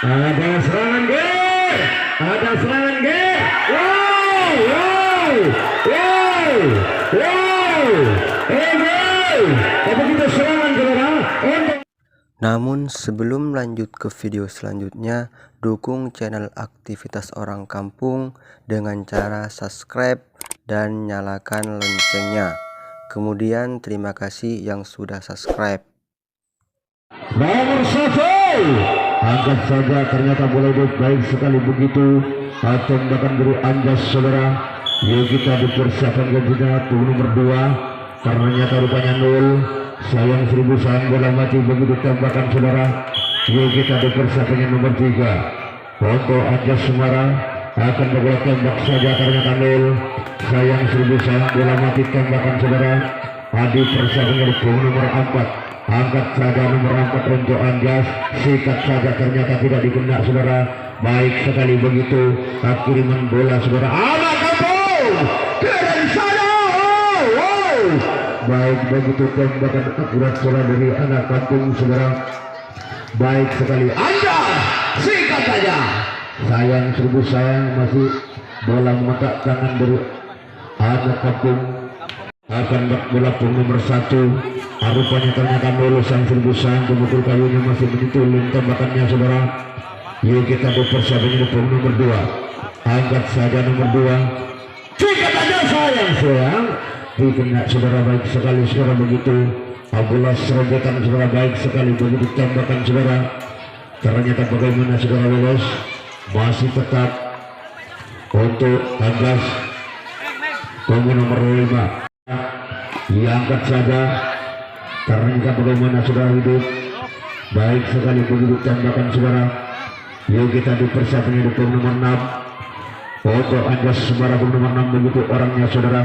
Ada serangan gear. Ada serangan gear. Wow, wow, wow, wow. Apa kita serangan saudara? Namun sebelum lanjut ke video selanjutnya, dukung channel Aktivitas Orang Kampung dengan cara subscribe dan nyalakan loncengnya. Kemudian terima kasih yang sudah subscribe. Nomor 1, angkat saja, ternyata bola baik sekali begitu. Tembakan dari Anjas saudara. Yuk kita dipersiapkan kepada nomor 2, karena nyata rupanya 0. Sayang 1000 sayang bola mati begitu tembakan saudara. Yuk kita dipersiapkan nomor 3, untuk Anjas Semarang akan berbola tembak saja karena 0. Sayang 1000 sayang bola mati tembakan saudara. Adi persiapan dari nomor 4. Angkat saja nomor 4 untuk Anjas, sikat saja ternyata tidak dikena saudara. Baik sekali begitu, kiriman bola saudara. Anak kampung dari sana. Baik begitu tembakan akurat saudara dari anak kampung saudara. Baik sekali Anjas, sikat saja. Sayang 1000 sayang masih bola mata tangan dari anak kampung. Akan bola nomor 1. Rupanya ternyata 0. Sang 1000 sayang pemukul kayunya masih menyentuh tembakannya saudara. Yuk kita berpersiapan ini nomor 2. Angkat saja nomor 2. Sikat aja sayang. Dikena saudara, baik sekali saudara begitu. Bola serobotan saudara, baik sekali begitu tembakan saudara. Ternyata bagaimana saudara lolos. Masih tetap untuk Anjas nomor 5. Diangkat saja. Ternyata bagaimana saudara hidup. Baik sekali begitu tembakan saudara. Yuk kita dipersiapkan di nomor 6. Untuk Anjas Semarang nomor 6 begitu orangnya saudara.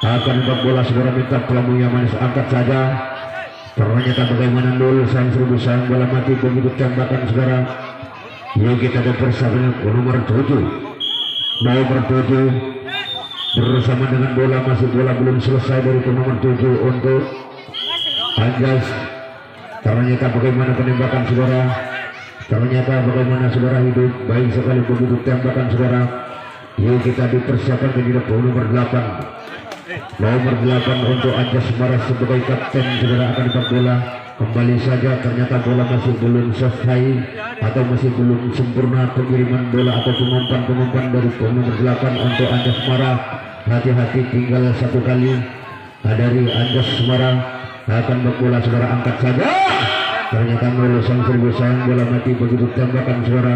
Akan bola saudara, minta pelamu yang manis, angkat saja. Ternyata bagaimana 0. Sayang 1000 sayang bola mati begitu tembakan saudara. Yuk kita dipersiapkan nomor 7. Nomor 7 bersama dengan bola, masih bola belum selesai dari nomor 7 untuk Anjas. Ternyata bagaimana penembakan saudara. Ternyata bagaimana saudara hidup. Baik sekali begitu tembakan saudara. Yuk kita dipersiapkan ke nomor 8. Nomor 8 untuk Anjas Semarang sebagai kapten saudara akan dapat bola. Kembali saja, ternyata bola masih belum selesai atau masih belum sempurna pengiriman bola atau pengumpan dari nomor 8 untuk Anjas Semarang. Hati-hati, tinggal 1 kali dari Anjas Semarang. Akan berbola saudara, angkat saja. Ternyata 0. Sang 1000 sayang bola mati begitu tembakan saudara.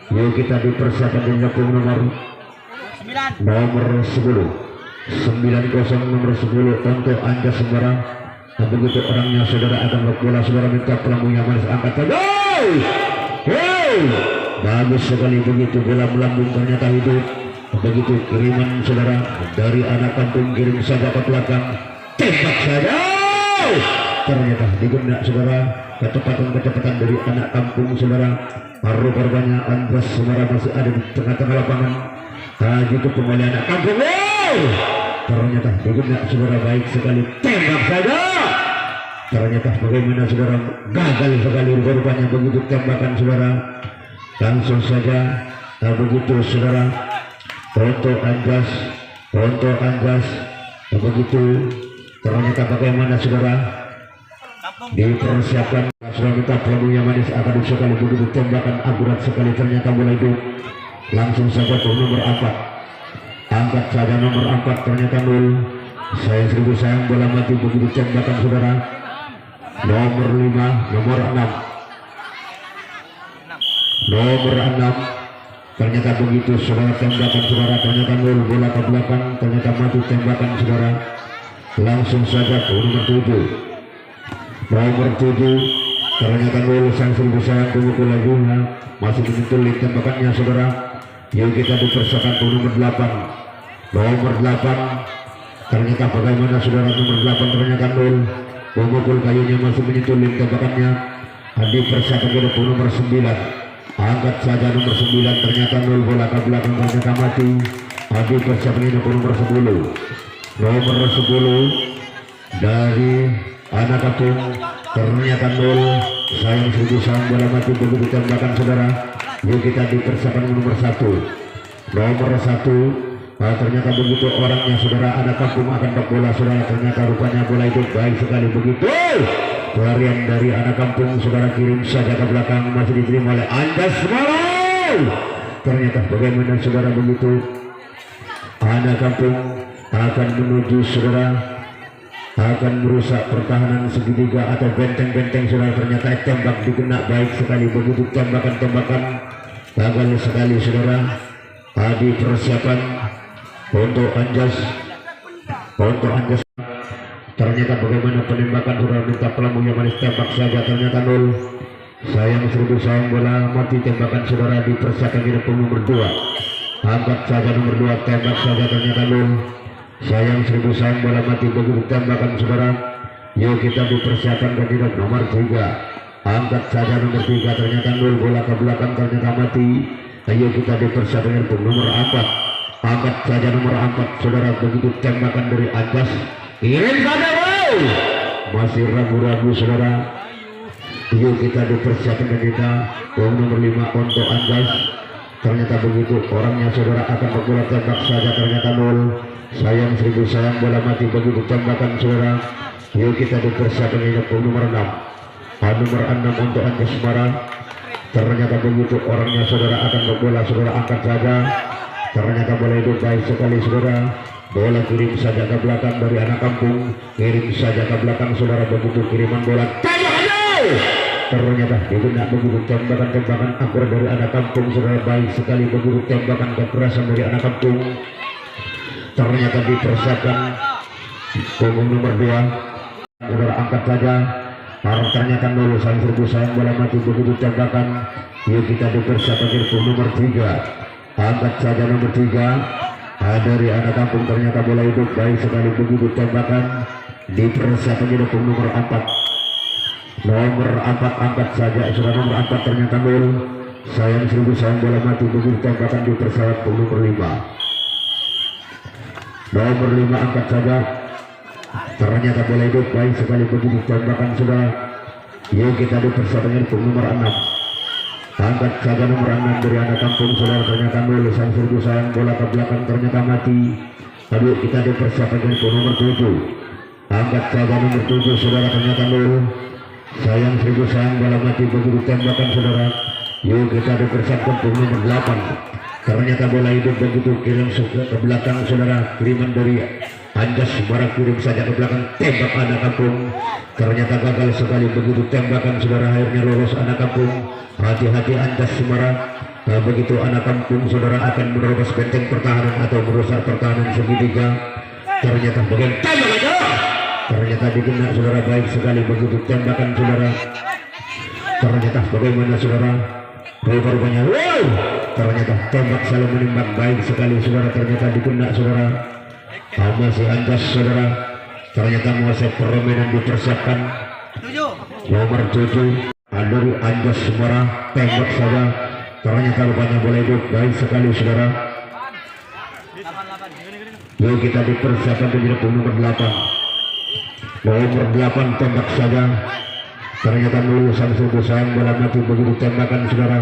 Yuk kita dipersiapkan dengan nomor 10. 90 nomor 10 untuk Anjas Semarang. Begitu orangnya saudara akan berbola saudara, minta pelamu yang manis, angkat saja. Bagus sekali begitu bola melambung, ternyata hidup. Begitu kiriman saudara dari anak kampung, kirim saja ke belakang, tembak saja. Ternyata diguna saudara, kecepatan dari anak kampung saudara. Rupanya Anjas Semarang masih ada di tengah-tengah lapangan. Haji ke kembali anak kampung. Ternyata diguna saudara, baik sekali tembak saja. Ternyata bagaimana saudara, gagal sekali rupanya begitu tembakan saudara. Langsung saja begitu saudara untuk Anjas begitu. Ternyata bagaimana saudara dipersiapkan saudara, minta pelamu yang manis, akan sekali begitu tembakan akurat sekali. Ternyata bola itu langsung saja ke nomor 4. Angkat saja nomor 4, ternyata 0. Sayang 1000 sayang bola mati begitu tembakan saudara. Nomor 5, nomor 6. Nomor 6 ternyata begitu saudara, tembakan saudara. Ternyata 0, bola ke belakang, ternyata mati tembakan saudara. Langsung saja ke nomor 7. Nomor 7 ternyata 0. Sang 1000 sayang pemukul lagunya masih menyentuh tembakannya saudara. Yuk kita dipersiapkan ke nomor 8. Nomor 8 ternyata bagaimana saudara, nomor 8 ternyata 0. Pemukul kayunya masih menyentuh tembakannya. Dipersiapkan ke nomor 9. Angkat saja nomor 9, ternyata 0, bola ke belakang, ternyata mati. Dipersiapkan ke nomor 10. Nomor 10 dari anak kampung ternyata 0. sayang seribu sayang bola mati begitu tembakan saudara. Yuk kita dipersiapkan nomor 1. Nomor 1 ternyata begitu orangnya saudara. Anak kampung akan bak bola saudara. Ternyata rupanya bola itu baik sekali begitu. Pelarian dari anak kampung saudara, kirim saja ke belakang, masih diterima oleh Anjas Malau. Ternyata bagaimana saudara begitu. Anak kampung akan menuju saudara, akan merusak pertahanan segitiga atau benteng-benteng saudara. Ternyata tembak dikena baik sekali begitu. Tembakan-tembakan gagal sekali saudara. Tadi persiapan untuk Anjas. Ternyata bagaimana penembakan saudara, minta pelamu yang manis, tembak saja ternyata 0. Sayang seribu sayang bola mati tembakan saudara. Dipersiapkan di nomor 2. Angkat saja nomor 2, tembak saja ternyata 0. Sayang seribu sayang bola mati begitu tembakan saudara. Yuk kita dipersiapkan kandidat nomor 3. Angkat saja nomor 3 ternyata 0. Bola ke belakang ternyata mati. Ayo kita dipersiapkan nomor 4. Angkat saja nomor 4 saudara. Begitu tembakan dari Anjas, kirim saja. Wow, masih ragu-ragu saudara. Yuk kita dipersiapkan kandidat nomor 5 untuk Anjas. Ternyata begitu orangnya saudara, akan berbola tembak saja ternyata 0. Sayang seribu sayang bola mati begitu tembakan saudara. Yuk kita dipersiapkan nomor 6. Nomor 6 untuk Anjas Semarang. Ternyata begitu orangnya saudara, akan berbola saudara, angkat saja. Ternyata bola itu baik sekali saudara. Bola kirim saja ke belakang dari anak kampung, kirim saja ke belakang saudara. Begitu kiriman bola tembak jauh. Ternyata dikena begitu tembakan-tembakan akurat dari anak kampung saudara. Baik sekali begitu tembakan kekerasan dari anak kampung. Ternyata dipersiapkan punggung nomor 2 saudara, angkat saja. Ternyata 0. Sayang seribu sayang bola mati begitu tembakan. Yuk kita dipersiapkan punggung nomor 3. Angkat saja nomor 3 dari anak kampung. Ternyata bola itu baik sekali begitu tembakan. Dipersiapkan punggung nomor 4. Nomor 4 angkat saja saudara. Nomor 4 ternyata 0. Sayang seribu sayang bola mati begitu tembakan. Dipersiapkan punggung nomor 5. Nomor 5 angkat saja. Ternyata bola itu baik sekali begitu tembakan saudara. Yuk kita dipersiapkan punggung nomor 6. Angkat saja nomor 6 dari anak kampung saudara. Ternyata 0. Sayang seribu sayang bola ke belakang ternyata mati. Lalu kita dipersiapkan punggung nomor 7. Angkat saja nomor 7 saudara. Ternyata 0. Sayang seribu sayang bola mati begitu tembakan saudara. Yuk kita dipersiapkan punggung nomor 8. Ternyata bola itu begitu kirim ke belakang saudara. Kiriman dari Anjas Semarang, kirim saja ke belakang, tembak anak kampung. Ternyata gagal sekali begitu tembakan saudara. Akhirnya lolos anak kampung. Hati-hati Anjas Semarang. Begitu anak kampung saudara akan menerobos benteng pertahanan atau merusak pertahanan segitiga. Ternyata bagian tembak aja. Ternyata dikena saudara. Baik sekali begitu tembakan saudara. Ternyata bagaimana saudara. Rupanya wow. Ternyata tembak selalu menembak baik sekali saudara. Ternyata dikena saudara. Masih Anjas saudara. Ternyata menguasai permainan dipersiapkan nomor 7 dari Anjas Semarang, tembak saja. Ternyata rupanya bola itu baik sekali saudara. Yuk kita dipersiapkan menjadi nomor 8. Nomor 8 tembak saja. Ternyata lulusan seribu sayang bola mati begitu tembakan saudara.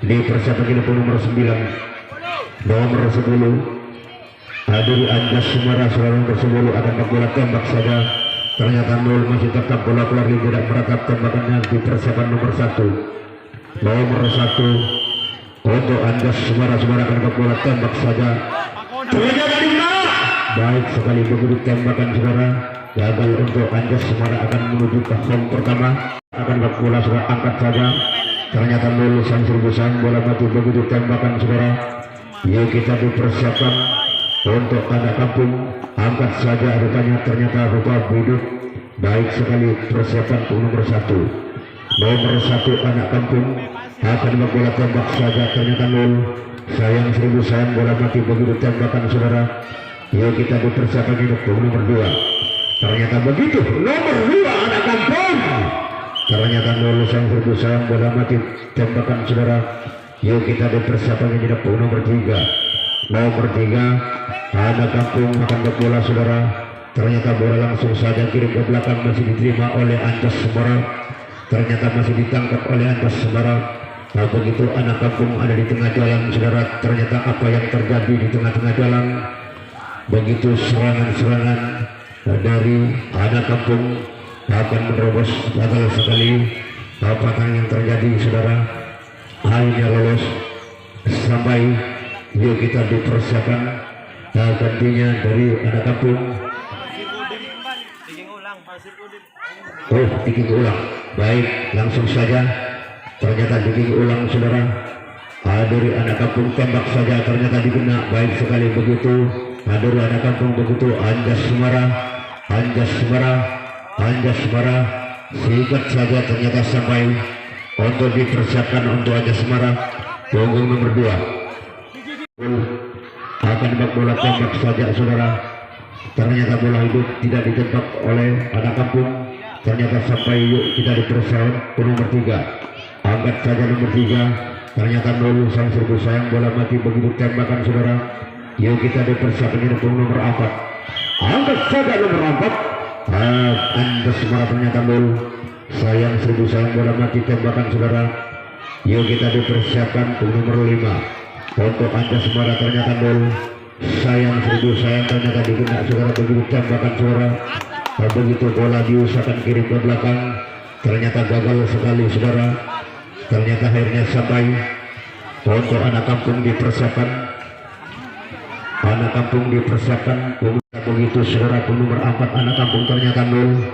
Dipersiapkan menjadi nomor 9. Nomor 10 dari Anjas Semarang saudara. Nomor 10 akan bola tembak saja. Ternyata 0. Masih tetap bola keluar, tidak merekap tembakannya. Dipersiapkan nomor 1. Nomor 1 untuk Anjas Semarang akan bola tembak saja. Ternyata baik sekali begitu tembakan saudara. Gagal untuk Anjas Semarang, akan menuju ke home pertama. Akan bola saudara, angkat saja. Ternyata lulusan seribu sayang bola mati begitu tembakan saudara. Yuk kita dipersiapkan untuk anak kampung. Angkat saja rupanya. Ternyata rupa hidup baik sekali. Persiapan nomor 1. Nomor 1 anak kampung akan bola tembak saja. Ternyata 0. Sayang seribu sayang bola mati begitu tembakan saudara. Yuk kita dipersiapkan untuk nomor 2. Ternyata begitu nomor 2 anak kampung. Ternyata 0. Sayang seribu sayang bola mati tembakan saudara. Yuk kita dipersiapkan untuk nomor 3. Nomor 3 anak kampung akan bola saudara. Ternyata bola langsung saja kirim ke belakang, masih diterima oleh Anjas Semarang. ternyata masih ditangkap oleh Anjas Semarang. Nah, begitu anak kampung ada di tengah jalan saudara, ternyata apa yang terjadi di tengah-tengah jalan, begitu serangan-serangan dari anak kampung akan menerobos, gagal sekali apakah yang terjadi saudara, akhirnya lolos sampai yuk kita dipersiapkan gantinya dari anak kampung. Oh, diking ulang, baik, langsung saja ternyata diking ulang saudara, dari anak kampung tembak saja ternyata dikena, baik sekali begitu dari anak kampung begitu Anjas Semara sikat saja ternyata sampai untuk dipersiapkan untuk Anjas Semara punggung nomor 2 akan tembak bola tembak saja saudara, ternyata bola hidup tidak ditembak oleh anak kampung, ternyata sampai yuk kita dipersiapkan ke nomor 3, angkat saja nomor 3, ternyata 0 sang serbu sayang bola mati begitu tembakan saudara, yuk kita dipersiapkan ke nomor 4, angkat saja nomor 4, Anjas Semara ternyata 0 sayang serbu sayang bola mati tembakan saudara, yuk kita dipersiapkan ke nomor 5 untuk Anjas Semara ternyata 0 sayang serbu sayang ternyata dikena saudara begitu tembakan saudara, begitu bola diusahakan kirim ke belakang ternyata gagal sekali saudara, ternyata akhirnya sampai untuk anak kampung dipersiapkan begitu saudara ke nomor 4 anak kampung ternyata 0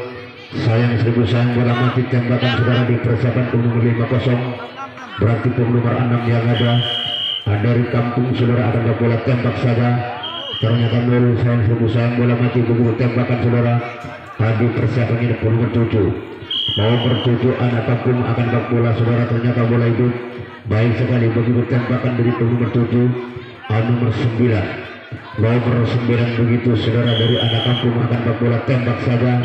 sayang serbu sayang bola mati tembakan saudara dipersiapkan ke nomor 50, berarti ke nomor 6 yang ada dari kampung saudara akan bola tembak saja ternyata 0 sayang serbu sayang bola mati begitu tembakan saudara, dipersiapkan ini ke nomor 7 anak kampung akan bola saudara, ternyata bola itu baik sekali begitu tembakan dari nomor 7 nomor 9 begitu saudara dari anak kampung akan bola tembak saja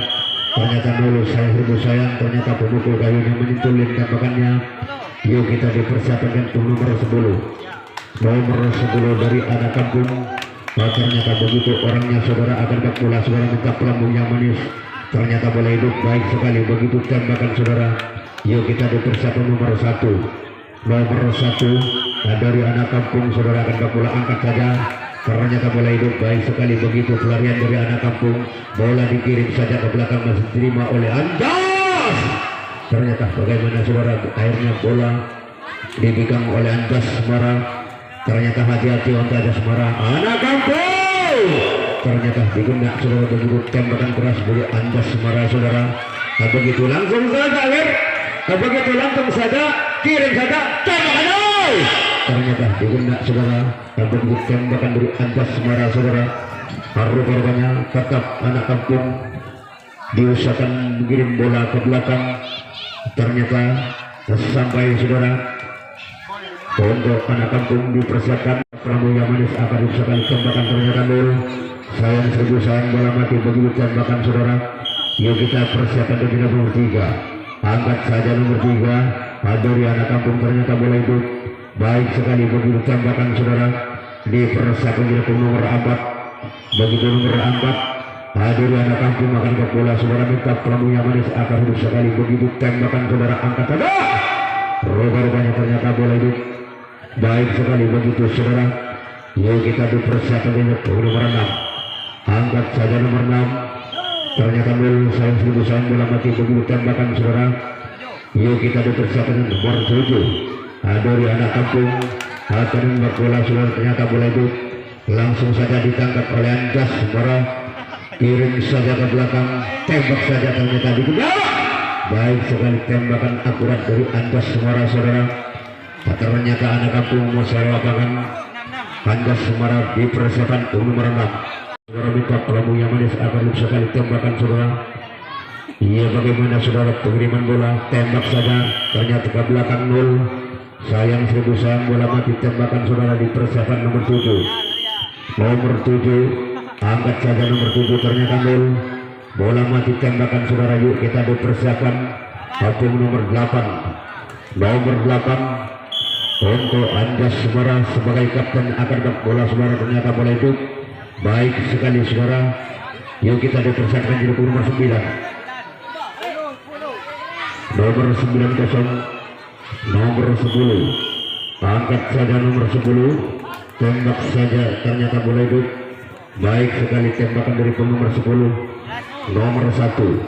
ternyata 0 sayang serbu sayang ternyata pemukul kayunya menyentulin tembakannya, yuk kita dipersiapkan ke nomor 10 dari anak kampung, ternyata begitu orangnya saudara akan bola saudara minta pelambung yang manis, ternyata bola hidup baik sekali begitu tembakan saudara, yuk kita dipersiapkan nomor 1 dari anak kampung saudara akan bola angkat saja, ternyata bola hidup baik sekali begitu pelarian dari anak kampung, bola dikirim saja ke belakang masih diterima oleh Anjas, ternyata bagaimana saudara, akhirnya bola dipegang oleh Anjas Semara, ternyata hati-hati untuk Anjas Semara anak kampung, ternyata dikena saudara begitu tembakan keras dari Anjas Semara saudara, begitu langsung saja kirim saja tembakan, ternyata dikena saudara begitu tembakan dari Anjas Semara saudara, rupanya tetap anak kampung diusahakan mengirim bola ke belakang, ternyata sampai saudara untuk anak kampung dipersiapkan pelambung yang manis akan diusahakan tembakan ternyata 0 sayang serbu sayang bola mati begitu tembakan saudara, yuk kita persiapkan ke nomor 3, angkat saja nomor 3 dari anak kampung ternyata bola itu baik sekali begitu tembakan saudara, dipersiapkan ke nomor 4 begitu nomor 4 dari anak kampung akan ke bola saudara minta pelambung yang manis akan hidup sekali begitu tembakan saudara, angkat saja rupanya ternyata bola itu baik sekali begitu saudara, yuk kita dipersiapkan ke nomor 6, angkat saja nomor 6 ternyata 0 sayang serbu sayang bola mati begitu tembakan saudara, yuk kita dipersiapkan nomor 7 dari anak kampung akan membuat bola saudara, ternyata bola itu langsung saja ditangkap oleh Anjas Semara, kirim saja ke belakang tembak saja ternyata dikejar, baik sekali tembakan akurat dari Anjas Semara saudara, ternyata anak kampung musuh lapangan Anjas Semara dipersiapkan ke nomor 6 saudara, minta pelambung yang manis akan sekali tembakan saudara, iya bagaimana saudara pengiriman bola tembak saja ternyata ke belakang 0 sayang serbu sayang bola mati tembakan saudara, dipersiapkan nomor 7 angkat saja nomor 7 ternyata 0 bola mati tembakan saudara, yuk kita dipersiapkan kampung nomor 8 untuk Anjas Semara sebagai kapten akan bola saudara, ternyata bola itu baik sekali saudara, yuk kita dipersiapkan di nomor 9 nomor 90, nomor 10, angkat saja nomor 10, tembak saja, ternyata bola hidup. Baik sekali tembakan dari nomor 10, nomor 1.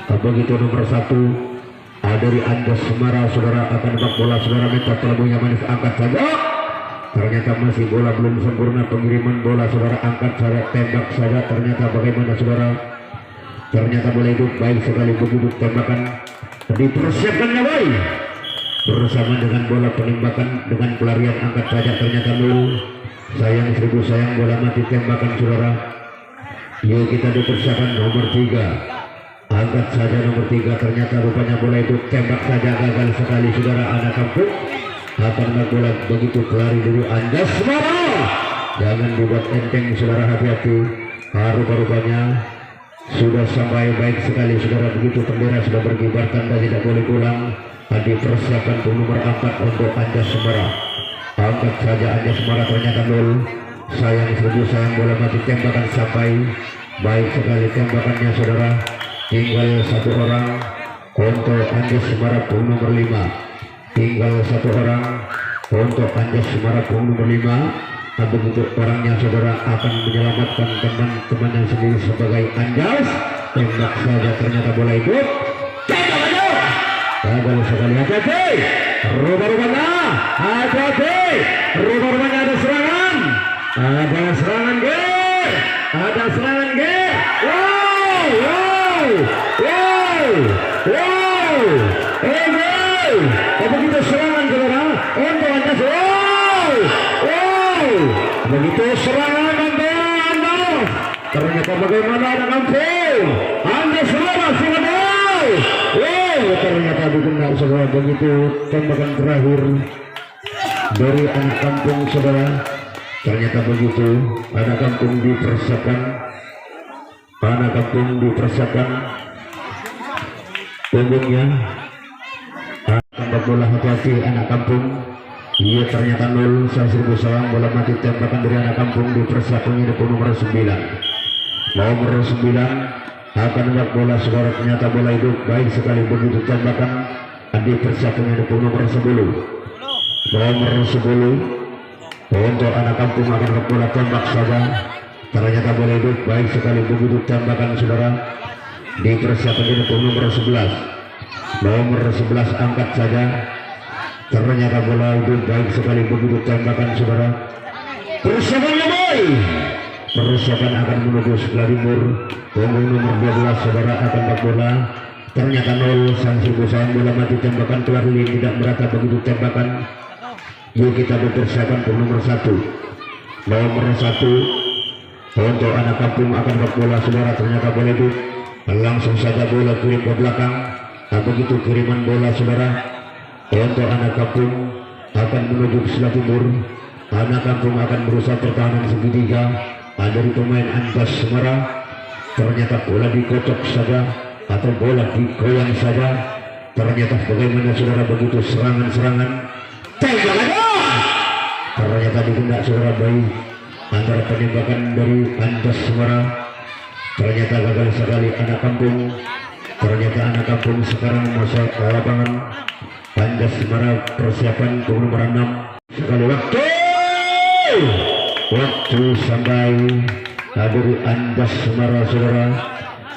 Begitu nomor 1 dari Anjas Semara, saudara akan dapat bola, saudara minta telebungnya manis, angkat saja. Ternyata masih bola belum sempurna pengiriman bola, saudara angkat saja, tembak saja. Ternyata bagaimana saudara? Ternyata bola hidup. Baik sekali begitu tembakan dipersiapkannya baik bersama dengan bola penembakan dengan pelarian, angkat saja. Ternyata nol. Sayang seribu sayang, bola mati tembakan saudara. Yuk kita dipersiapkan nomor 3, angkat saja nomor 3. Ternyata rupanya bola itu tembak saja, gagal sekali saudara. Anak kampung akan bola begitu pelari dulu Anjas Semara. Jangan dibuat enteng saudara, hati-hati. Rupa-rupanya sudah sampai. Baik sekali saudara, begitu bendera sudah berkibar, tanda tidak boleh pulang. Dipersiapkan nomor 4 untuk Anjas Semara. Angkat saja Anjas Semara, ternyata nol. Sayang seribu sayang, bola mati tembakan sampai. Baik sekali tembakannya saudara. Tinggal 1 orang untuk Anjas Semara nomor 5. Tinggal 1 orang untuk Anjas Semara nomor 5. Begitu orangnya saudara akan menyelamatkan teman-temannya sendiri sebagai Anjas. Tembak saja, ternyata bola hidup. Gagal sekali, hati-hati. Rupa-rupanya hati-hati. Rupa-rupanya ada serangan. Ada serangan G. Ada serangan G. Wow, wow, wow, wow. Begitu serangan saudara untuk Anjas. Wow, wow. Begitu serangan Anjas. Ternyata bagaimana anak kampung Anjas Semara sudah mau. Wow, ternyata dikenal saudara. Begitu tembakan terakhir dari anak kampung saudara. Ternyata begitu anak kampung dipersiapkan. Anak kampung dipersiapkan punggungnya. Tembak bola, hati-hati anak kampung. Iya, ternyata nol. Saya seribu sayang, bola mati tembakan dari anak kampung dipersiapkannya di nomor 9. Nomor 9 akan dapat bola saudara, ternyata bola hidup. Baik sekali begitu tembakan dipersiapkannya di nomor 10. Nomor 10 untuk anak kampung akan dapat bola, tembak saja. Ternyata bola hidup. Baik sekali begitu tembakan saudara dipersiapkannya di nomor 11. Nomor 11 angkat saja. Ternyata bola hidup. Baik sekali begitu tembakan saudara. Persiapannya baik. Persiapan akan menuju sebelah timur. Punggung nomor 12 saudara akan dapat bola. Ternyata nol. Sang seribu sayang, bola mati tembakan keluar lini, tidak merata begitu tembakan. Yuk kita dipersiapkan ke nomor 1. Nomor 1 untuk anak kampung akan dapat bola saudara. Ternyata bola hidup. Langsung saja bola kirim ke belakang. Begitu kiriman bola saudara untuk anak kampung akan menuju ke sebelah timur. Anak kampung akan berusaha pertahanan segitiga dari pemain Anjas Semara. Ternyata bola dikocok saja atau bola digoyang saja. Ternyata bagaimana saudara begitu serangan-serangan. Ternyata dikendak saudara baik antara penembakan dari Anjas Semara. Ternyata gagal sekali anak kampung. Ternyata anak kampung sekarang masuk ke lapangan. Anjas Semara persiapan ke nomor 6. Sekali waktu sampai dari Anjas Semara saudara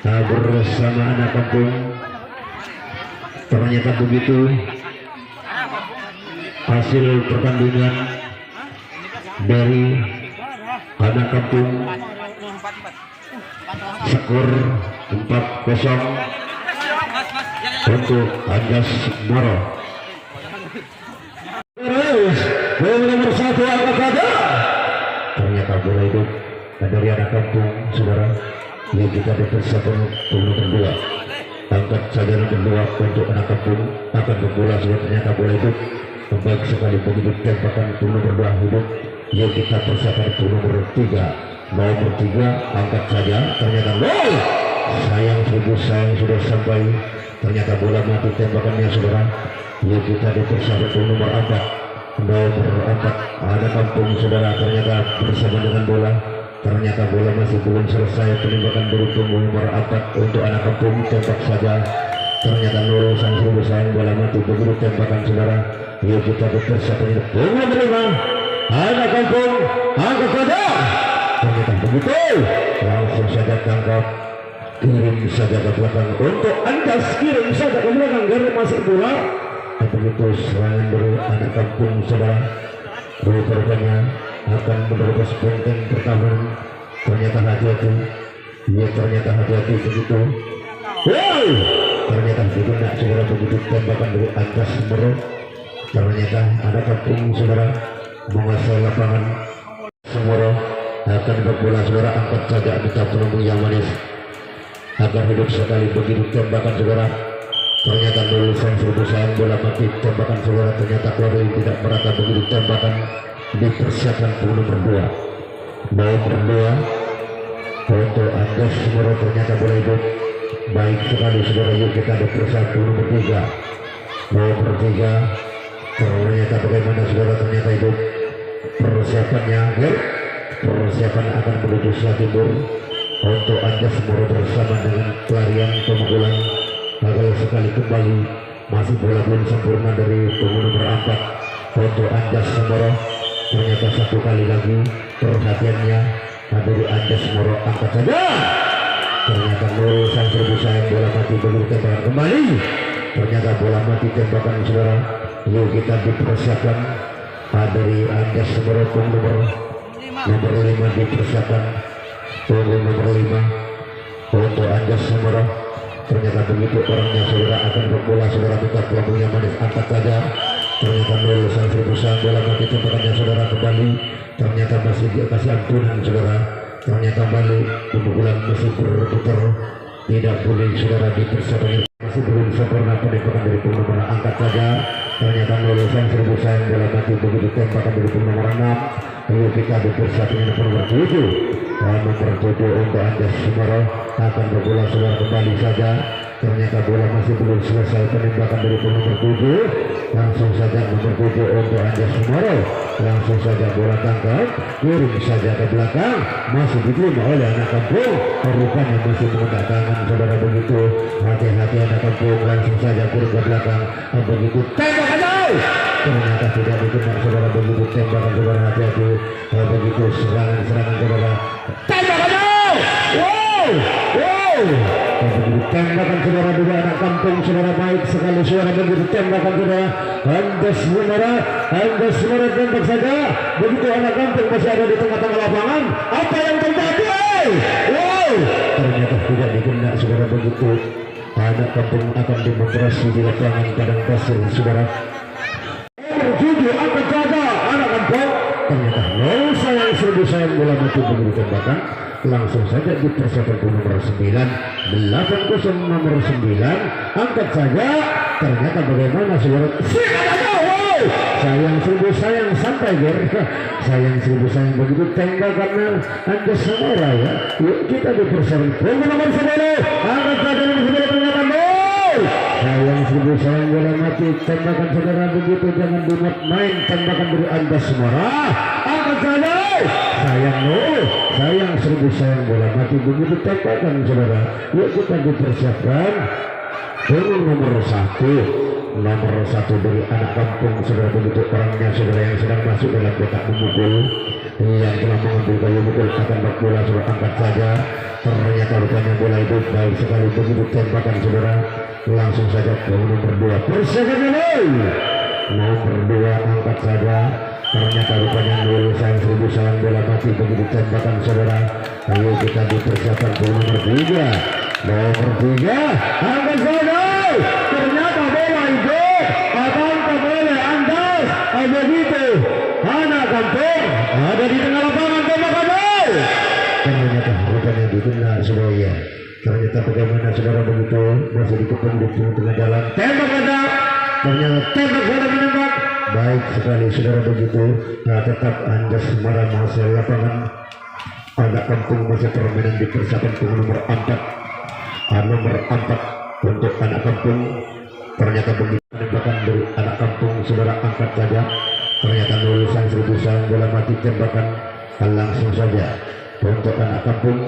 bersama anak kampung. Ternyata begitu hasil pertandingan dari anak kampung, skor 4-0 untuk Anjas Semara. Nomor 1 angkat saja. Ternyata bola hidup dari anak kampung saudara. Yang kita dipersiapkan nomor 2. Angkat saja nomor 2 untuk anak kampung akan berbola saudara. Ternyata bola hidup. Baik sekali begitu tembakan nomor 2 hidup. Yang kita persiapkan nomor 3. Nomor 3 angkat saja. Ternyata gol. Sayang seribu sayang sudah sampai. Ternyata bola mati tembakannya saudara. Yang kita dipersiapkan nomor 4. Nomor 4 ada kampung saudara. Ternyata bersama dengan bola. Ternyata bola masih belum selesai. Penembakan dari nomor 4 untuk anak kampung. Tembak saja. ternyata Nurul sang seribu sayang bola mati begitu tembakan saudara. Yuk kita bersatu ini bunga berlima anak kampung angkat saja, ternyata begitu langsung saja tangkap, kirim saja ke belakang untuk Anjas, kirim saja ke belakang dari masuk bola. Begitu serangan dari anak kampung saudara, rupanya akan menerobos benteng pertahanan. Ternyata hati-hati, ya ternyata hati-hati begitu. Wow, ternyata tidak saudara begitu tembakan dari Anjas Mero. Ternyata anak kampung saudara menguasai lapangan. Semoro akan berbola saudara, angkat saja minta penunggu yang manis agar hidup sekali begitu tembakan saudara. Ternyata Nurul sang seribu sayang bola mati tembakan saudara, ternyata keluar tidak merata begitu tembakan. Dipersiapkan nomor 2 nomor 2 untuk Anjas Moro, ternyata bola hidup baik sekali saudara. Yuk kita dipersatu nomor 3 ternyata bagaimana saudara, ternyata hidup persiapannya persiapan akan menuju Selat Timur untuk Anjas Moro bersama dengan pelarian pemukulan gagal sekali kembali. Masih bola belum sempurna dari nomor 4 untuk Anjas Moro. Ternyata satu kali lagi perhatiannya dari Anjas Moro, angkat saja. Ternyata Nurul sang seribu sayang bola mati begitu tembakan kembali. Ternyata bola mati tembakan saudara. Yuk kita dipersiapkan dari Anjas Moro nomor 5 dipersiapkan nomor 5 untuk Anjas Moro. Ternyata begitu orangnya saudara akan berbola saudara, minta pelabuhnya manis, angkat saja. Ternyata Nurul sang seribu sayang bola mati tembakannya saudara kembali. Ternyata masih dikasih ampunan saudara. Ternyata balik pemukulan masih berputar, tidak boleh saudara dipersiapkan. Masih belum sempurna penembakan dari nomor, angkat saja. Ternyata Nurul sang seribu sayang bola mati begitu tembakan dari nomor 6. Lalu kita dipersiapkan nomor 7 untuk Anjas Moro akan berbola saudara kembali saja. Ternyata bola masih belum selesai penembakan dari nomor 7. Langsung saja nomor 7 untuk Anjas Moro, langsung saja bola tangkap, kirim saja ke belakang, masih diterima oleh anak kampung. Rupanya masih mengendak tangan saudara begitu. Hati-hati anak kampung, langsung saja kirim ke belakang. Begitu tembakan jauh, ternyata tidak dikena saudara begitu tembakan saudara. Hati-hati begitu serangan saudara, tembakan jauh. Wow, begitu tembakan saudara juga anak kampung saudara, baik sekali suara begitu tembakan saudara. Anjas Moro tembak saja. Begitu anak kampung masih ada di tengah-tengah lapangan. Apa yang terjadi? Wow, ternyata tidak dikena saudara begitu. Anak kampung akan demonstrasi di lapangan padang pasir saudara. Nomor 7 angkat saja anak kampung. Ternyata Nurul sayang seribu sayang bola mati begitu tembakan. Langsung saja dipersiapkan nomor 9 80 nomor 9 angkat saja. Ternyata bagaimana saudara, sayang seribu sayang sampai sayang seribu sayang begitu tembakan Anjas Moro ya. Yuk kita dipersiapkan nomor 10 angkat saja nomor 10. Ternyata sayang seribu sayang bola mati tembakan saudara begitu, jangan dibuat main tembakan dari Anjas Moro, angkat saja. Sayang seribu sayang bola mati begitu tembakan saudara. Yuk kita dipersiapkan nomor 1 dari anak kampung saudara begitu, orangnya saudara yang sedang masuk dalam kotak memukul, yang telah mengambil kayu mukul akan berbola saudara, angkat saja. Ternyata rupanya bola itu baik sekali begitu tembakan saudara. Langsung saja ke nomor 2 persiapan nomor 2 angkat saja. Ternyata rupanya Nurul sayang seribu sayang bola mati begitu tembakan saudara. Ayo kita dipersiapkan ke nomor 3 angkat saja. Ternyata bola itu ditangkap oleh Anjas. Begitu anak kampung ada di tengah lapangan tembakan. Ternyata rupanya dikena saudara. Ternyata bagaimana saudara begitu masih dikepung di tengah jalan, tembak ada. Ternyata tembak saudara menembak baik sekali saudara begitu. Nah, tetap Anjas Moro masih lapangan. Anak kampung masih permainan dipersiapkan ke nomor 4 untuk anak kampung. Ternyata begitu penembakan dari anak kampung saudara, angkat saja. Ternyata Nurul sang seribu sayang bola mati tembakan langsung saja untuk anak kampung.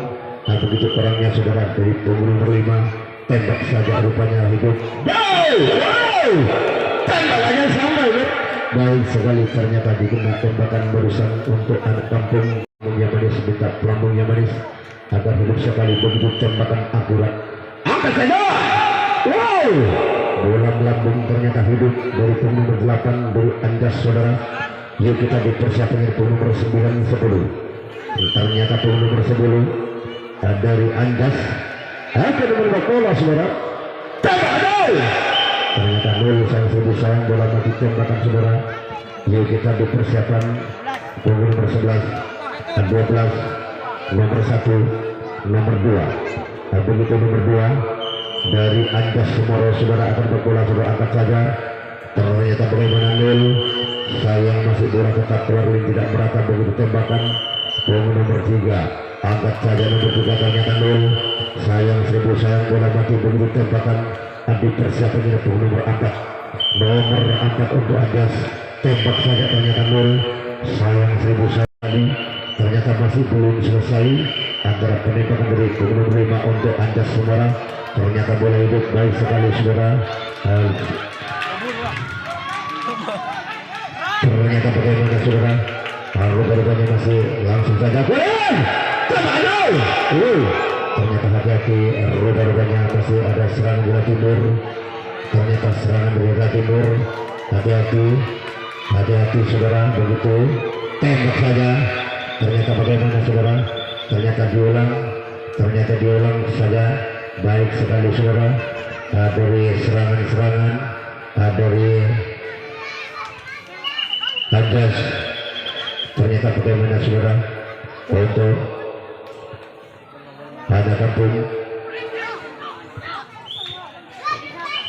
Nah begitu orangnya saudara dari nomor 5 tembak saja rupanya hidup. Wow, tembakannya sampai ya. Baik sekali, ternyata dikena tembakan barusan untuk anak kampung yang manis, minta pelambung yang manis agar hidup sekali, begitu tembakan akurat. Angkat saja. Wow, bola melambung ternyata hidup dari punggung nomor 8 dari Anjas saudara. Yuk kita dipersiapkan dari punggung nomor 9 10. Ternyata punggung nomor 10 dari Anjas akan nomor bola saudara. Tembak. Ternyata 0 sayang 1000 sayang, bola mati tembakan saudara. Yuk kita dipersiapkan punggung nomor 11 12 nomor 1 nomor 2. Begitu nomor 2 dari Anjas Sumoro saudara akan berbola, saudara angkat saja. Ternyata bagaimana 0 sayang, masih bola tetap keluar tidak merata. Begitu tembakan punggung nomor 3 angkat saja, nomor 3 ternyata 0 sayang 1000 sayang, bola mati. Begitu tembakan dipersiapkan dari punggung nomor 4 untuk Anjas, tembak saja ternyata 0 sayang 1000 sayang. Ternyata masih belum selesai antara penembakan dari punggung nomor 5 untuk Anjas saudara. Ternyata bola hidup baik sekali saudara. Ternyata bagaimana saudara, rupanya masih langsung saja ternyata hati-hati, rupanya masih ada serangan bola timur. Ternyata serangan bola timur, hati-hati saudara. Begitu tembak saja, ternyata bagaimana saudara, ternyata diulang saja. Baik sekali saudara, dari serangan dari Anjas. Ternyata bagaimana saudara untuk anak kampung.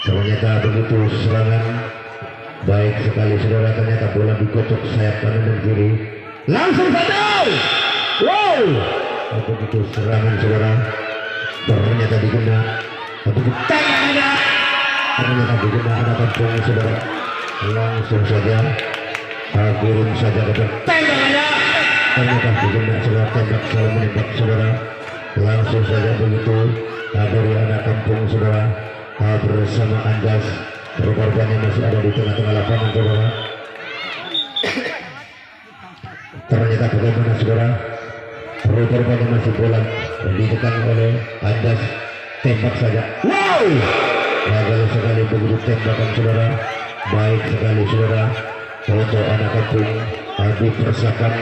Ternyata begitu serangan baik sekali saudara. Ternyata bola dikocok sayap kanan dan kiri, langsung saja. Wow, begitu serangan saudara. Ternyata diguna, ternyata diguna anak kampung saudara. Langsung saja kirim saja ke tembakannya. Ternyata diguna saudara, tembak selalu menembak saudara. Langsung saja begitu dari anak kampung saudara bersama Anjas. Rupanya masih ada di tengah-tengah lapangan saudara. Ternyata bagaimana saudara, rupanya masih bola ditekan oleh Anjas, tembak saja. Wow, gagal sekali begitu tembakan saudara. Baik sekali saudara untuk anak kampung dipersiapkan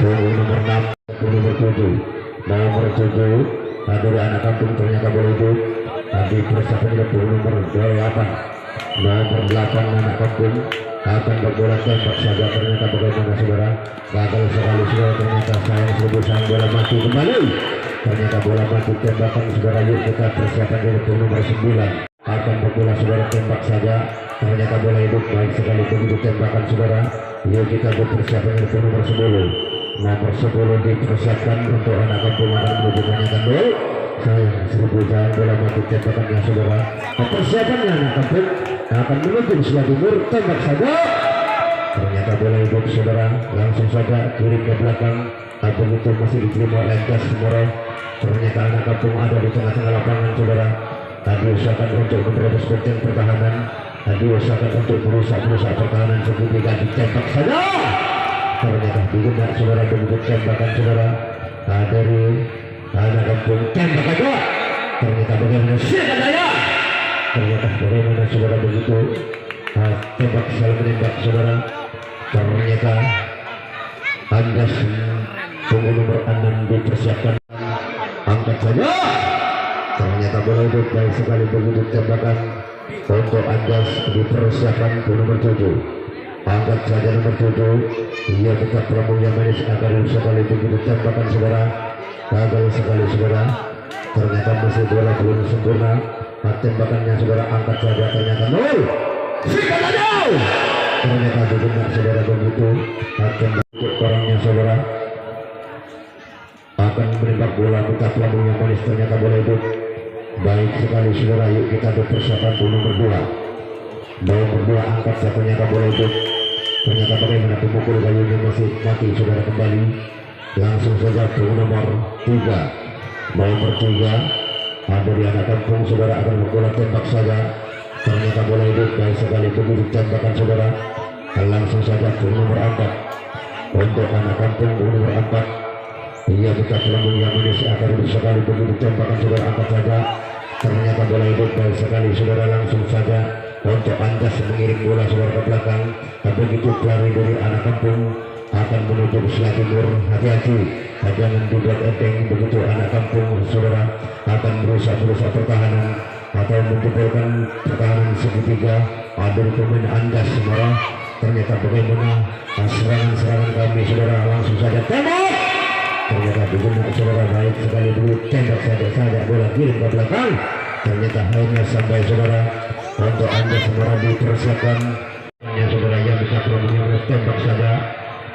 punggung nomor 6 nomor 7 dari anak kampung. Ternyata bola itu dipersiapkan juga punggung nomor 8 anak kampung akan berbola, tembak saja. Ternyata bagaimana saudara, gagal sekali saudara. Ternyata sayang 1000 sayang, bola mati kembali. Ternyata bola mati tembakan saudara. Yuk kita persiapkan dari punggung nomor 9 akan berbola saudara, tembak saja. Ternyata bola hidup baik sekali begitu tembakan saudara. Yuk kita berpersiapkan dari punggung nomor 10 dipersiapkan untuk anak kampung akan menuju tanyakan gol. Sayang 1000 sayang, bola mati tembakannya saudara. Persiapannya anak kampung akan menuju sebelah timur, tembak saja. Ternyata bola hidup saudara, langsung saja kirim ke belakang. Begitu masih diterima oleh Anjas Sumoro. Ternyata anak kampung ada di tengah-tengah lapangan saudara. Diusahakan untuk menerobos benteng pertahanan, diusahakan untuk merusak pertahanan segitiga, ditembak saja. Ternyata diguna saudara, begitu tembakan saudara dari anak kampung, tembak saja. Ternyata bagaimana siapa daya. Ternyata bagaimana saudara, begitu tembak saling menembak saudara. Ternyata Anjas punggung nomor 6 dipersiapkan, angkat saja. Ternyata bola itu baik sekali begitu tembakan untuk Anjas dipersiapkan punggung nomor 7, angkat saja nomor 7. Ia tetap pelambung yang manis agar sekali begitu tembakan saudara. Gagal sekali saudara. Ternyata masih bola belum sempurna. Tembakannya saudara, angkat saja. Ternyata 0 sikat saja. Ternyata benar saudara begitu tembak orangnya saudara akan menembak bola, kita pelambung yang manis. Ternyata bola hidup baik sekali saudara. Yuk kita berpersiapan nomor 2 angkat saja. Ternyata bola hidup. Ternyata bagaimana pemukul gayunya masih mati saudara. Kembali langsung saja ke nomor 3 dari anak kampung saudara akan bola tembak saja. Ternyata bola hidup baik sekali begitu tembakan saudara. Langsung saja ke nomor 4 untuk anak kampung nomor 4. Ia kita pelambung yang manis akan hidup sekali begitu tembakan saudara, angkat saja. Ternyata bola hidup baik sekali saudara, langsung saja untuk Anjas mengirim bola saudara ke belakang. Begitu pelari dari anak kampung akan menuju ke sebelah timur. Hati-hati, jangan dibuat enteng. Begitu anak kampung saudara akan berusaha pertahanan atau menjebolkan pertahanan segitiga dari pemain Anjas Semarang. Ternyata bagaimana serangan-serangan kami saudara, langsung saja tembak. Ternyata benar saudara, baik sekali dulu tembak saja bola kirim ke belakang. Ternyata hanya sampai saudara untuk Anjas Semarang dipersiapkan. Hanya saudara yang bisa bermain tembak saja.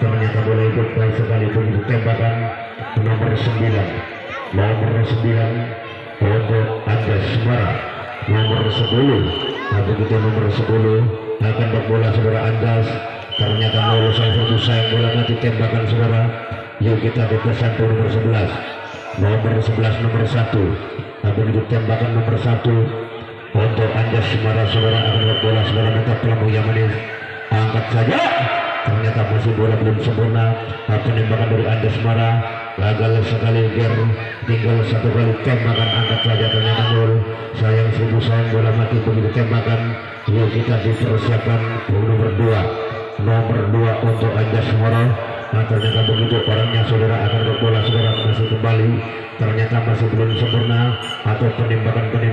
Ternyata bola itu baik sekali begitu tembakan nomor 9 untuk Anjas Semarang. Nomor 10 begitu nomor 10 akan berbola saudara Anjas. Ternyata nol satu sayang bola mati tembakan saudara. Yuk kita dipesan nomor 11 nomor 1 begitu tembakan nomor 1 untuk Anjas Semarang saudara akan berbola saudara, minta pelambung yang manis, angkat saja. Ternyata masih bola belum sempurna. Penembakan dari Anjas Semarang gagal sekali, tinggal satu kali tembakan, angkat saja. Ternyata nol sayang seribu sayang bola mati begitu tembakan. Yuk kita dipersiapkan nomor 2 untuk Anjas Semarang. Ternyata begitu orangnya saudara akan berbola saudara, masih kembali. Ternyata masih belum sempurna atau penembakan dari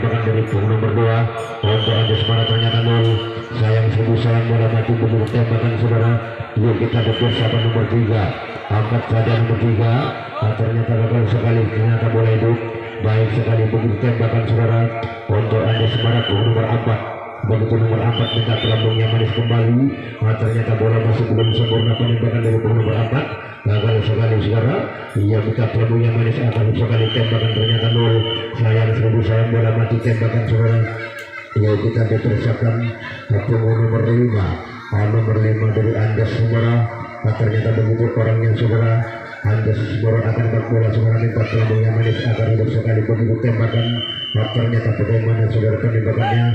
nomor 2 untuk Anjas Semarang. Ternyata nol sayang seribu sayang bola mati begitu tembakan saudara. Yuk kita dipersiapkan nomor 3, angkat saja nomor 3. Ternyata gagal sekali, ternyata bola hidup baik sekali begitu tembakan saudara untuk Anjas Semarang nomor 4. Begitu nomor 4 minta pelambung yang manis kembali. Ternyata bola masih belum sempurna, penembakan dari nomor 4 gagal sekali saudara. Ia minta pelambung yang manis akan sekali tembakan, ternyata nol sayang seribu sayang bola mati tembakan saudara. Ya kita dipersiapkan nomor 5 dari Anjas Semarang. Ternyata begitu orangnya saudara. Anjas Semarang akan berbola saudara, minta pelambung yang manis akan hidup sekali begitu tembakan. Ternyata bagaimana saudara penembakannya,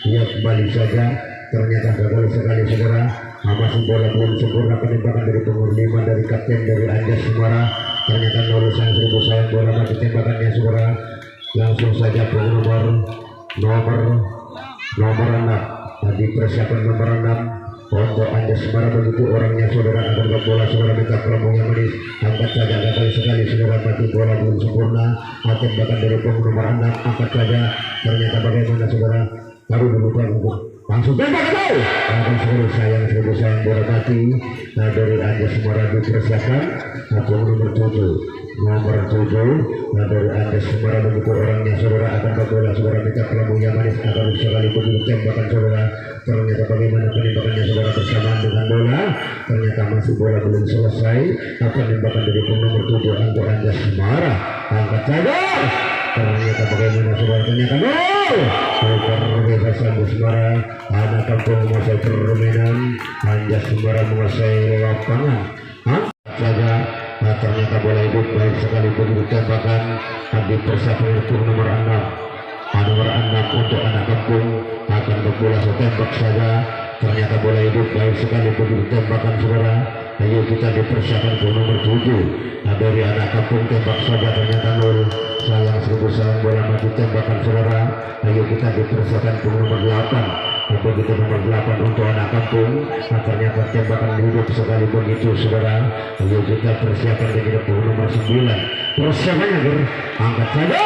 ia kembali saja. Ternyata gagal sekali saudara. Masih bola belum sempurna, penembakan dari nomor 5 dari kapten dari Anjas Semarang. Ternyata nol sayang seribu sayang bola mati tembakannya saudara. Langsung saja nomor 6 dipersiapkan nomor 6 untuk Anjas Semarang. Begitu orangnya saudara akan berbola saudara, minta pelambung yang manis, angkat saja. Gagal sekali saudara, mati bola belum sempurna. Tembakan dari nomor 6, angkat saja. Ternyata bagaimana saudara, baru dulu langsung tembak itu. Akan seribu sayang bola mati dari Anjas Semarang dipersiapkan nomor 7 dari Anjas Semarang. Begitu orangnya saudara akan berbola saudara, minta pelambung yang manis, akan sekali begitu tembakan saudara. Ternyata bagaimana penembakannya saudara bersamaan dengan bola. Ternyata masih bola belum selesai. Penembakan dari nomor 7 untuk Anjas Semarang, angkat saja. Ternyata bagaimana saudara, ternyata gol. Super Anjas Semarang, anak kampung menguasai permainan. Anjas Semarang menguasai lapangan, angkat saja. Ternyata bola hidup baik sekali begitu tembakan. Dipersiapkan untuk nomor 6 untuk anak kampung akan berbola tembak saja. Ternyata bola hidup baik sekali begitu tembakan saudara. Ayo kita dipersiapkan ke nomor 7 dari anak kampung, tembak saja. Ternyata nol sayang seribu sayang bola mati tembakan saudara. Ayo kita dipersiapkan ke nomor 8. Begitu nomor 8 untuk anak kampung. Ternyata tembakan hidup sekali begitu saudara. Ayo kita persiapkan ke nomor 9. Persiapannya angkat saja.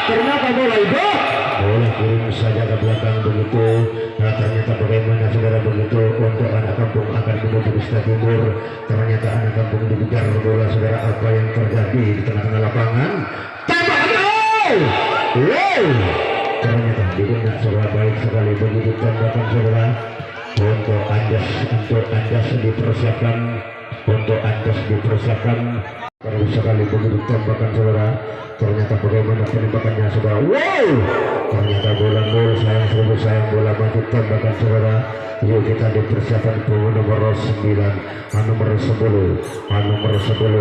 Ternyata bola hidup, bola kirim saja ke belakang begitu. Ternyata bagaimana saudara, begitu untuk anak kampung akan menuju ke sebelah timur. Ternyata anak kampung dikejar bola saudara. Apa yang terjadi di tengah-tengah lapangan? Tembakan! Wow! Ternyata digunakan saudara, baik sekali begitu tembakan saudara. Untuk Anjas dipersiapkan perlu sekali begitu tembakan saudara. Ternyata bagaimana penembakannya saudara. Wow! ternyata bola gol. Sayang serbu sayang bola maju tembakan saudara. Yuk kita dipersiapkan nomor 9, nomor 10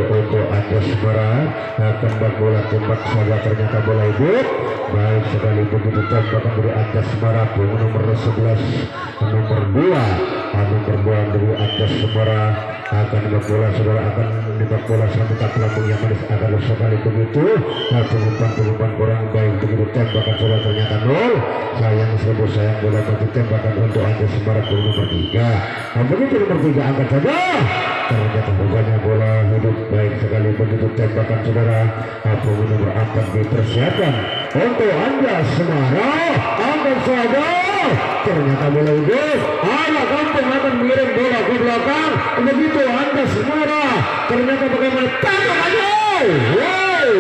untuk Anjas Mara. Tembak bola tembak saja, ternyata bola hidup. Baik sekali begitu tembakan dari Anjas Mara. Nomor 11 nomor 2 dari Anjas Mara akan menembak bola saudara, akan menembak bola sampai tak lambung yang manis akan sekali begitu. Pengumpan kurang baik begitu tembakan saudara, ternyata 0. Sayang serbu sayang bola maju tembakan untuk Anjas Mara nomor 3. Begitu nomor 3 angkat saja, ternyata bukannya bola hidup. Baik sekali begitu tembakan saudara. Nomor 4 dipersiapkan untuk Anjas Mara, angkat saja, ternyata bola hidup. Anak kampung akan mengirim bola ke belakang. Begitu Anjas Mara, ternyata bagaimana tembakannya. Wow,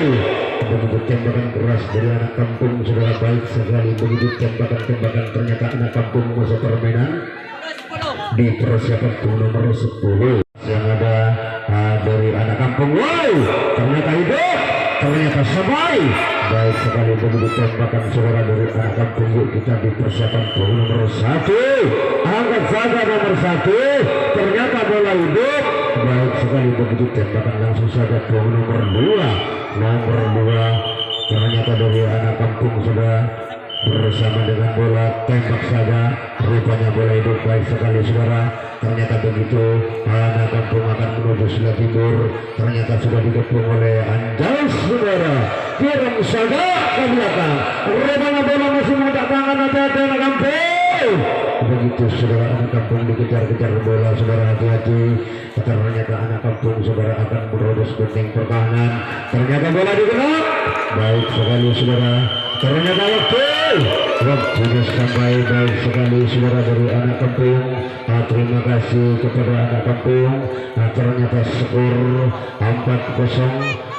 begitu tembakan keras dari anak kampung saudara. Baik sekali begitu tembakan ternyata anak kampung masuk permainan. Dipersiapkan nomor 10 yang ada dari anak kampung. Wow, ternyata hidup, ternyata sampai. Baik sekali begitu tembakan saudara dari anak kampung. Yuk kita dipersiapkan nomor 1, angkat saja nomor 1, ternyata bola hidup. Baik sekali begitu tembakan langsung saja nomor 2, ternyata dari anak kampung sudah bersama dengan bola tembak saja, rupanya bola hidup. Baik sekali saudara, ternyata begitu anak kampung akan menuju sebelah timur, ternyata sudah didukung oleh Anjas saudara. Kirim saja ke belakang, rupanya bola masih mengangkat tangan hati-hati anak kampung. Begitu saudara, anak kampung dikejar-kejar bola saudara, hati-hati. Ternyata anak kampung saudara akan menerobos benteng pertahanan, ternyata bola digerak. Baik sekali saudara, ternyata waktunya sampai. Baik sekali saudara dari anak kampung. Terima kasih kepada anak kampung. Ternyata skor 4-0.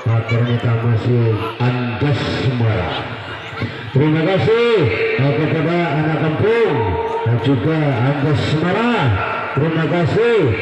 Ternyata masih Anjas Mara. Terima kasih kepada anak kampung dan juga Anjas Mara. Terima kasih.